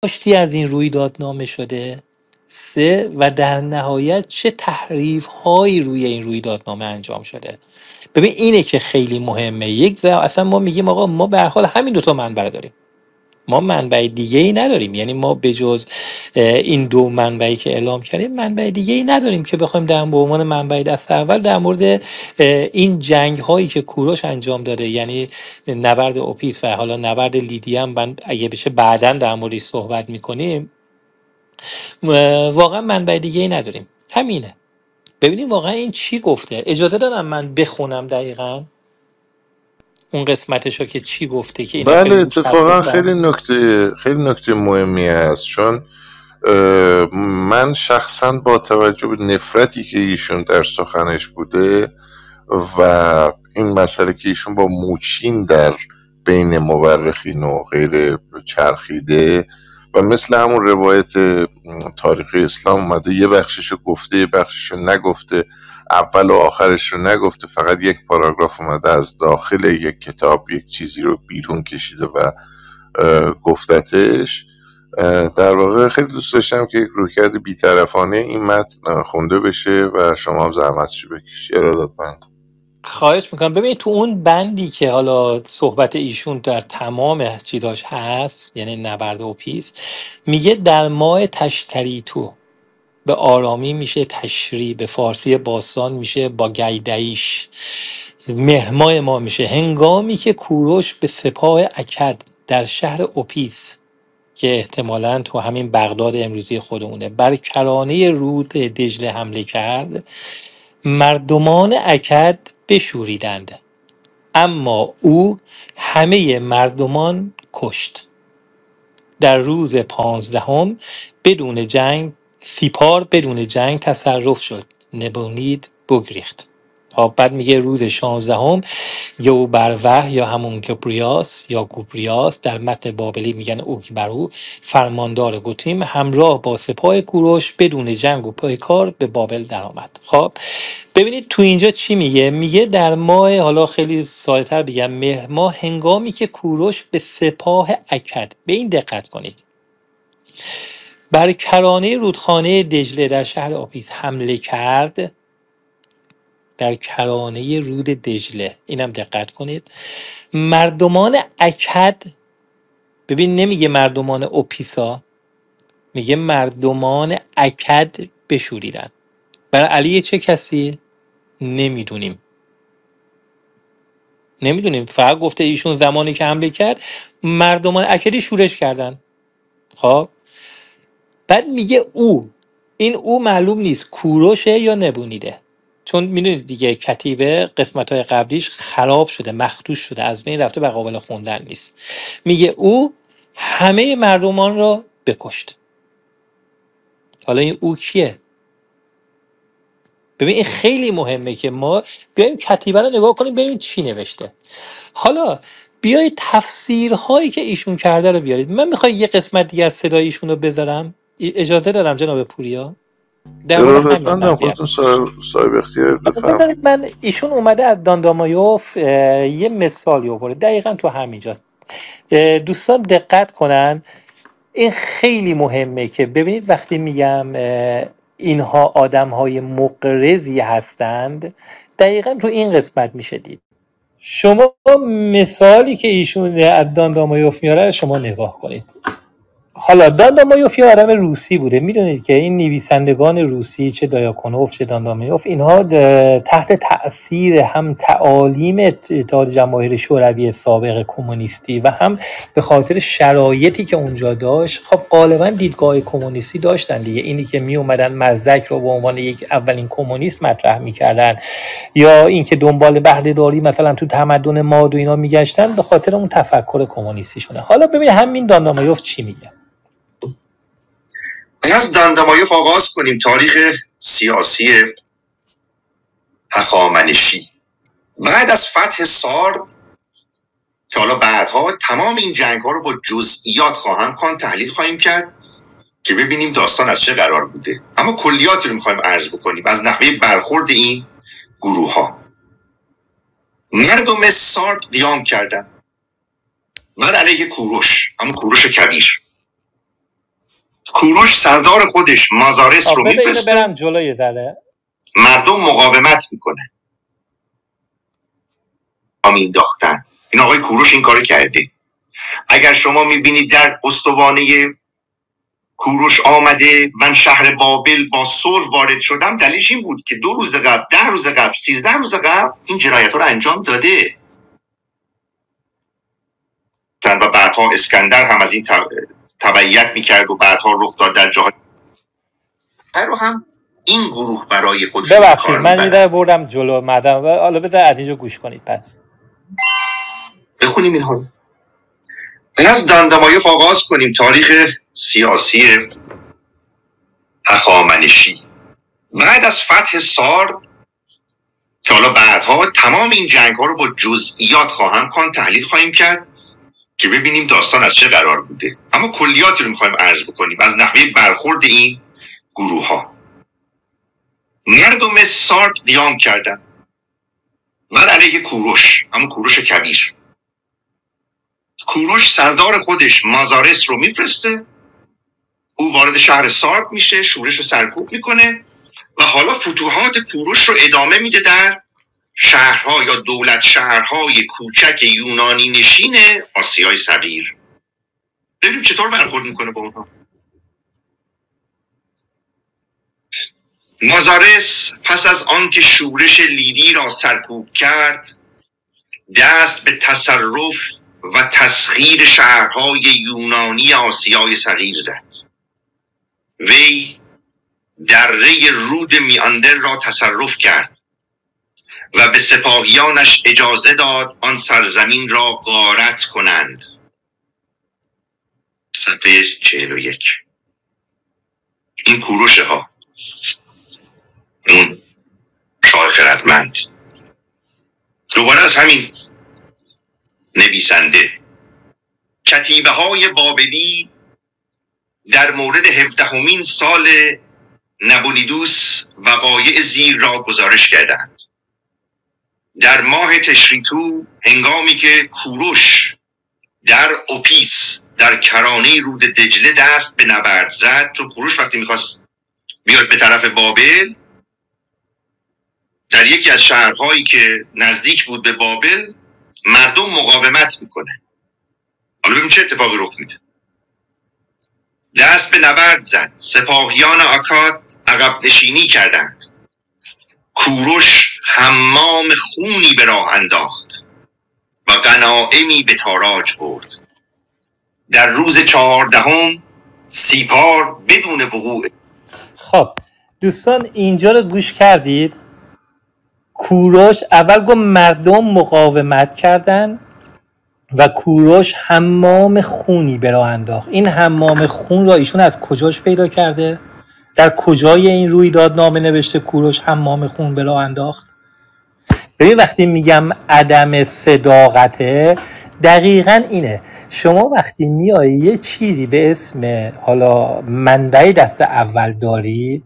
آشتی از این رویداد نامه شده؟ سه، و در نهایت چه تحریف هایی روی این رویدادنامه انجام شده؟ ببین اینه که خیلی مهمه. یک، و اصلا ما میگیم آقا ما به هر حال همین دوتا منبع داریم، ما منبع دیگه ای نداریم، یعنی ما به جز این دو منبعی که اعلام کردیم منبع دیگه ای نداریم که بخوایم در به عنوان منبع دست اول در مورد این جنگ هایی که کوروش انجام داده، یعنی نبرد اوپیس و حالا نبرد لیدی هم اگه بشه بعداً در موردش صحبت میکنیم، واقعا منبع دیگه ای نداریم، همینه. ببینیم واقعا این چی گفته. اجازه دارم من بخونم دقیقاً اون قسمتشو که چی گفته که اینا بله، خیلی روش اتفاقا حساس هست. خیلی نکته مهمی است، چون من شخصا با توجه به نفرتی که ایشون در سخنش بوده و این مسئله که ایشون با موچین در بین مورخین و غیر چرخیده و مثل همون روایت تاریخ اسلام اومده یه بخششو گفته یه بخششو نگفته، اول و آخرش رو نگفته، فقط یک پاراگراف اومده از داخل یک کتاب یک چیزی رو بیرون کشیده و گفتتش. در واقع خیلی دوست داشتم که یک رویکرد بی‌طرفانه این متن خونده بشه و شما هم زحمتشو بکشی. ارادتمند. خواهش میکنم. ببینید تو اون بندی که حالا صحبت ایشون در تمام چیزاش هست، یعنی نبرد و پیس، میگه در ماه تشتری تو، به آرامی میشه تشری، به فارسی باستان میشه با گیدایش، مهرماه ما میشه هنگامی که کوروش به سپاه اکد در شهر اوپیس که احتمالاً تو همین بغداد امروزی خودمونه بر کرانه رود دجله حمله کرد، مردمان اکد بشوریدند، اما او همه مردمان کشت. در روز 15 بدون جنگ سیپار بدون جنگ تصرف شد، نبونید بگریخت. خب بعد میگه روز 16 یوبروه یا همون گوبریاس یا گوبریاس در متن بابلی میگن اوکبرو، فرماندار گوتیم، همراه با سپاه کوروش بدون جنگ و پیکار به بابل درآمد. خب ببینید تو اینجا چی میگه؟ میگه در ماه، حالا خیلی ساده‌تر بگم، مهر ماه، هنگامی که کوروش به سپاه اکد، به این دقت کنید، بر کرانه رودخانه دجله در شهر آپیس حمله کرد. در کرانه رود دجله، اینم دقت کنید، مردمان اکد، ببین نمیگه مردمان اوپیسا، میگه مردمان اکد بشوریدن. برای علی چه کسی؟ نمیدونیم، فقط گفته ایشون زمانی که حمله کرد مردمان اکدی شورش کردن. خب بعد میگه او، این او معلوم نیست کوروشه یا نبونیده، چون میدونید دیگه کتیبه قسمت‌های قبلیش خراب شده، مخدوش شده، از بین رفته و قابل خوندن نیست. میگه او همه مردمان را بکشت. حالا این او کیه؟ ببین این خیلی مهمه که ما بیایم کتیبه رو نگاه کنیم ببینیم چی نوشته. حالا بیایید تفسیرهایی که ایشون کرده رو بیارید. من میخوای یه قسمت دیگه از صدای ایشون رو بذارم؟ اجازه دارم جناب پوریا در مورد همین ارادتمندم، قضیه خودتون است. صاحب اختیار، بفهم. بذارید من، ایشون اومده از داندامایوف یه مثالی آورده دقیقا تو همینجاست. دوستان دقت کنن، این خیلی مهمه که ببینید وقتی میگم اینها آدم‌های مقرضی هستند، دقیقا تو این قسمت میشه دید. شما مثالی که ایشون از داندامایوف میاره شما نگاه کنید. حالا داندامایوف یه آدم روسی بوده. میدونید که این نویسندگان روسی، چه دایاکونوف چه داندامایوف، اینها تحت تأثیر هم تعالیم اتحاد جماهیر شوروی سابق کمونیستی و هم به خاطر شرایطی که اونجا داشت، خب غالبا دیدگاه کمونیستی داشتن دیگه. اینی که می اومدن مزدک رو به عنوان یک اولین کمونیست مطرح میکردن، یا اینکه دنبال بهره‌داری مثلا تو تمدن ماد و اینا میگشتن، به خاطر اون تفکر کمونیستیشونه. حالا ببین همین داندامایوف چی میگه. از داندامایوف آغاز کنیم. تاریخ سیاسی هخامنشی بعد از فتح سار، که حالا بعدها تمام این جنگ ها رو با جزئیات خواهم خواند، تحلیل خواهیم کرد که ببینیم داستان از چه قرار بوده، اما کلیاتی رو میخوایم عرض بکنیم از نحوه برخورد این گروه ها. مردم سارد قیام کردن بر علیه کوروش، اما کوروش کبیر. کوروش سردار خودش مازارس رو بذار اینو میفرسته، برم جلو یه ذره. مردم مقاومت میکنه، مینداختن. این آقای کوروش این کارو کرده. اگر شما میبینید در استوانه کوروش آمده من شهر بابل با صلح وارد شدم، دلیلش این بود که 2 روز قبل، 10 روز قبل، 13 روز قبل این جنایت ها رو انجام داده و بعدها اسکندر هم از این تبعیت میکرد و بعدها رخ داد در جاهای رو هم این گروه برای خودش ببخشید من یه در بردم جلو مدام، حالا بذار از اینجا گوش کنید. پس بخونیم اینها رو. از دندمایف آغاز کنیم. تاریخ سیاسی هخامنشی بعد از فتح سار که حالا بعدها تمام این جنگ ها رو با جزئیات خواهم خواند، تحلیل خواهیم کرد که ببینیم داستان از چه قرار بوده. اما کلیاتی رو میخوایم عرض بکنیم از نحوه برخورد این گروه ها. مردم سارد قیام کردن بر علیه کوروش، اما کوروش کبیر. کوروش سردار خودش مازارس رو میفرسته، او وارد شهر سارد میشه، شورش رو سرکوب میکنه و حالا فتوحات کوروش رو ادامه میده در شهرها یا دولت شهرهای کوچک یونانی نشین آسیای صغیر. ببینیم چطور برخورد میکنه با اونها. مازارس پس از آنکه شورش لیدی را سرکوب کرد، دست به تصرف و تسخیر شهرهای یونانی آسیای صغیر زد. وی دره رود میاندر را تصرف کرد و به سپاهیانش اجازه داد آن سرزمین را غارت کنند. صفحه 41. این کوروش ها، اون شاه خردمند. دوباره از همین نویسنده. کتیبه های بابلی در مورد 17مین سال نبونیدوس وقایع زیر را گزارش کردند. در ماه تشریتو هنگامی که کوروش در اوپیس در کرانه رود دجله دست به نبرد زد، چون کوروش وقتی میخواست بیاد به طرف بابل در یکی از شهرهایی که نزدیک بود به بابل مردم مقاومت میکنه. حالا ببین چه اتفاقی رخ میده. دست به نبرد زد، سپاهیان آکاد عقب نشینی کردند. کوروش حمام خونی به راه انداخت و غنایمی به تاراج برد. در روز 14 سیپار بدون وقوع. خب دوستان اینجا رو گوش کردید. کوروش اول گفت مردم مقاومت کردن و کوروش حمام خونی به راه انداخت. این حمام خون را ایشون از کجاش پیدا کرده؟ در کجای این رویدادنامه نوشته کوروش حمام خون به راه انداخت؟ ببین وقتی میگم عدم صداقته دقیقاً اینه. شما وقتی میای یه چیزی به اسم حالا منبع دست اول داری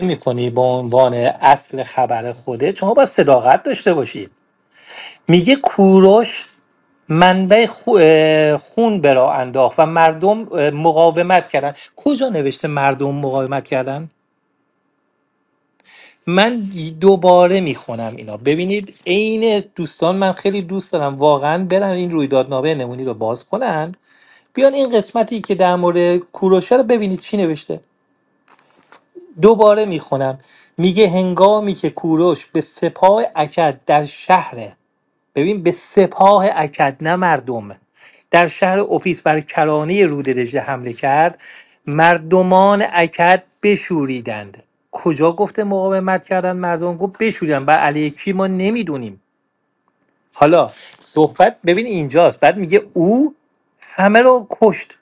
میکنی به عنوان اصل خبر خودت، شما باید صداقت داشته باشید. میگه کوروش منبع خون به راه انداخت و مردم مقاومت کردن. کجا نوشته مردم مقاومت کردن؟ من دوباره میخونم اینا. ببینید عین دوستان، من خیلی دوست دارم واقعا برن این رویدادنامه نمونی رو باز کنن، بیان این قسمتی که در مورد کوروشه رو ببینید چی نوشته. دوباره میخونم. میگه هنگامی که کوروش به سپاه اکد در شهر، ببین به سپاه اکد نه مردم، در شهر اوپیس بر کرانه رود دجله حمله کرد، مردمان اکد بشوریدند. کجا گفته مقاومت کردن مردم؟ گفت بشوریدند. بر علیه کی ما نمیدونیم. حالا صحبت ببین اینجاست. بعد میگه او همه رو کشت.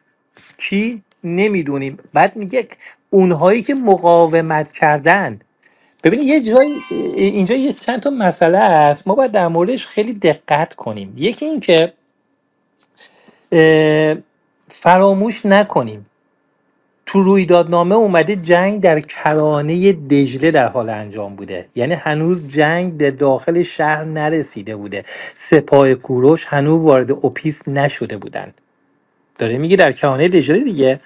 کی؟ نمیدونیم. بعد میگه اونهایی که مقاومت کردن. ببینید یه جای اینجا یه چند تا مسئله است، ما باید در موردش خیلی دقت کنیم. یکی این که فراموش نکنیم تو رویدادنامه اومده جنگ در کرانه دجله در حال انجام بوده، یعنی هنوز جنگ در داخل شهر نرسیده بوده. سپاه کوروش هنوز وارد اوپیس نشده بودن. داره میگه در کرانه دجله دیگه.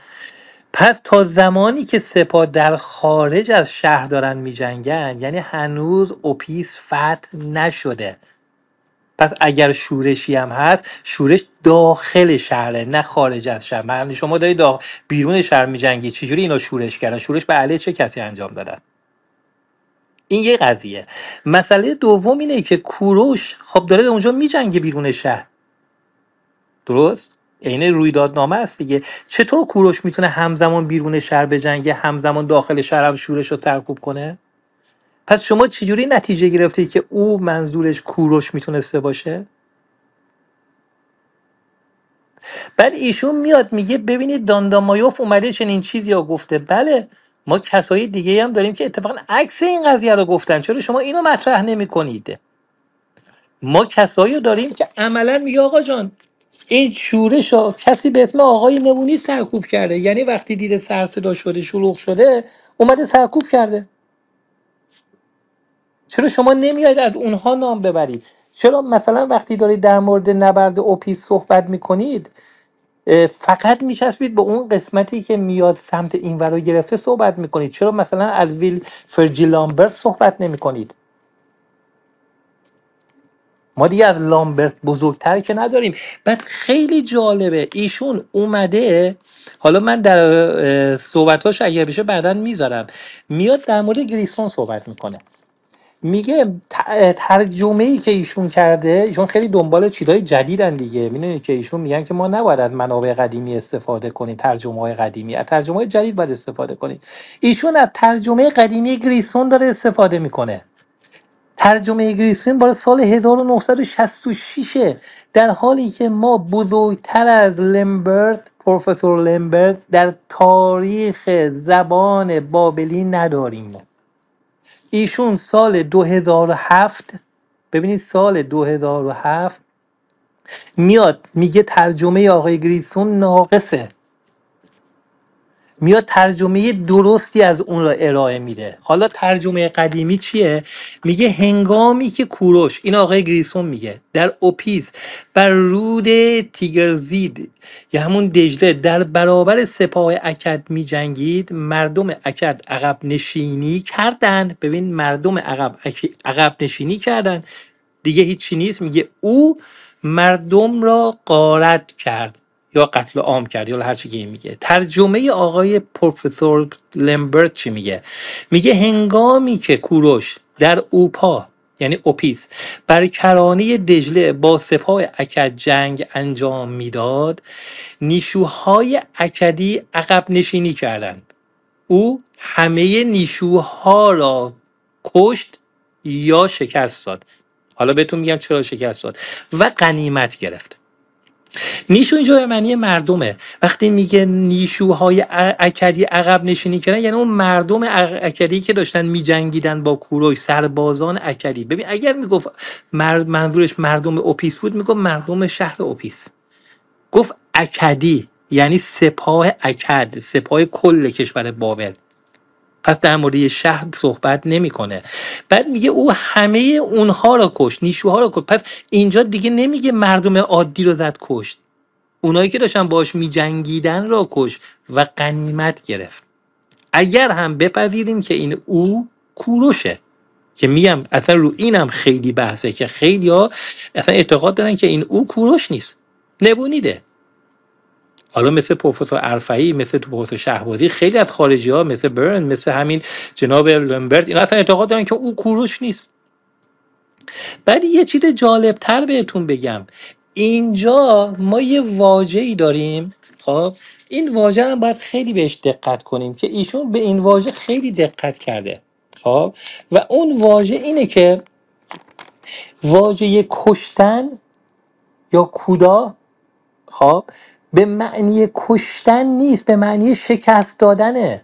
پس تا زمانی که سپاه در خارج از شهر دارن میجنگن، یعنی هنوز اوپیس فتح نشده. پس اگر شورشی هم هست، شورش داخل شهره نه خارج از شهر. معنی شما دارید بیرون شهر میجنگی، چجوری اینا شورش کردن؟ شورش به علیه چه کسی انجام دادن؟ این یه قضیه. مسئله دوم اینه که کوروش خب داره اونجا میجنگه بیرون شهر، درست؟ عین رویدادنامه است دیگه. چطور کوروش میتونه همزمان بیرون شهر بجنگه، همزمان داخل شهر هم شورش رو سرکوب کنه؟ پس شما چجوری نتیجه گرفتید که او منظورش کوروش میتونسته باشه؟ بعد ایشون میاد میگه ببینید داندامایوف اومده چنین چیزی رو گفته. بله، ما کسای دیگه هم داریم که اتفاقا عکس این قضیه رو گفتن، چرا شما اینو مطرح نمی کنید؟ ما کسایی رو داریم که عملا میگه آقا جان این شورش ها کسی به اسم آقای نمونی سرکوب کرده، یعنی وقتی دیده سر صدا شده، شلوغ شده، اومده سرکوب کرده. چرا شما نمیاید از اونها نام ببرید؟ چرا مثلا وقتی دارید در مورد نبرد اوپیس صحبت میکنید فقط میچسبید به اون قسمتی که میاد سمت این ور رو گرفته صحبت میکنید؟ چرا مثلا از ویل فرجی لامبرت صحبت نمیکنید؟ ما دیگه از لامبرت بزرگتر که نداریم. بعد خیلی جالبه ایشون اومده، حالا من در صحبتاش اگر بشه بعداً میذارم، میاد در مورد گریسون صحبت میکنه. میگه ترجمه ای که ایشون کرده، ایشون خیلی دنبال چیزای جدیدن دیگه، میدونید که ایشون میگن که ما نباید از منابع قدیمی استفاده کنیم، ترجمه های قدیمی، از ترجمه های جدید باید استفاده کنیم. ایشون از ترجمه قدیمی گریسون داره استفاده میکنه. ترجمه گریسون برای سال 1966، در حالی که ما بزرگتر از لمبرت، پروفسور لمبرت، در تاریخ زبان بابلی نداریم. ایشون سال 2007، ببینید سال 2007 میاد میگه ترجمه آقای گریسون ناقصه، میاد ترجمه درستی از اون را ارائه میده. حالا ترجمه قدیمی چیه؟ میگه هنگامی که کوروش، این آقای گریسون میگه، در اوپیس بر رود تیگرزید یا همون دجله در برابر سپاه اکد میجنگید، مردم اکد عقب نشینی کردند. ببین مردم عقب نشینی کردند دیگه، هیچی نیست. میگه او مردم را غارت کرد یا قتل عام کرد یا هر چی که این میگه. ترجمه آقای پروفسور لمبرت چی میگه؟ میگه هنگامی که کوروش در اوپا، یعنی اوپیس، بر کرانه دجله با سپاه اکد جنگ انجام میداد، نیشوهای اکدی عقب نشینی کردند. او همه نیشوها را کشت یا شکست داد. حالا بهتون میگم چرا شکست داد. و غنیمت گرفت. نیشو اینجا به معنی مردمه. وقتی میگه نیشوهای اکدی عقب نشینی کردن، یعنی اون مردم اکدی که داشتن میجنگیدن با کوروش، سربازان اکدی. ببین اگر میگفت منظورش مردم اوپیس بود، میگفت مردم شهر اوپیس. گفت اکدی یعنی سپاه اکد، سپاه کل کشور بابل. پس در مورد یه شهر صحبت نمیکنه. بعد میگه او همه اونها را کشت، نیشوها را کشت. پس اینجا دیگه نمیگه مردم عادی رو زد کشت، اونایی که داشتن باش میجنگیدن را کشت و غنیمت گرفت. اگر هم بپذیریم که این او کوروشه، که میگم اصلا رو اینم خیلی بحثه که خیلی ها اصلا اعتقاد دارن که این او کوروش نیست، نبونیده. حالا مثل پروفسور ارفعی، مثل پروفسور شهبازی، خیلی از خارجی ها مثل برن، مثل همین جناب لمبرت، اینا اصلا اعتقاد دارن که او کوروش نیست. بعد یه چیز جالب تر بهتون بگم، اینجا ما یه واژه‌ای داریم. خب این واژه هم باید خیلی بهش دقت کنیم که ایشون به این واژه خیلی دقت کرده. خب و اون واژه اینه که واژه کشتن یا کودا، خب به معنی کشتن نیست، به معنی شکست دادنه.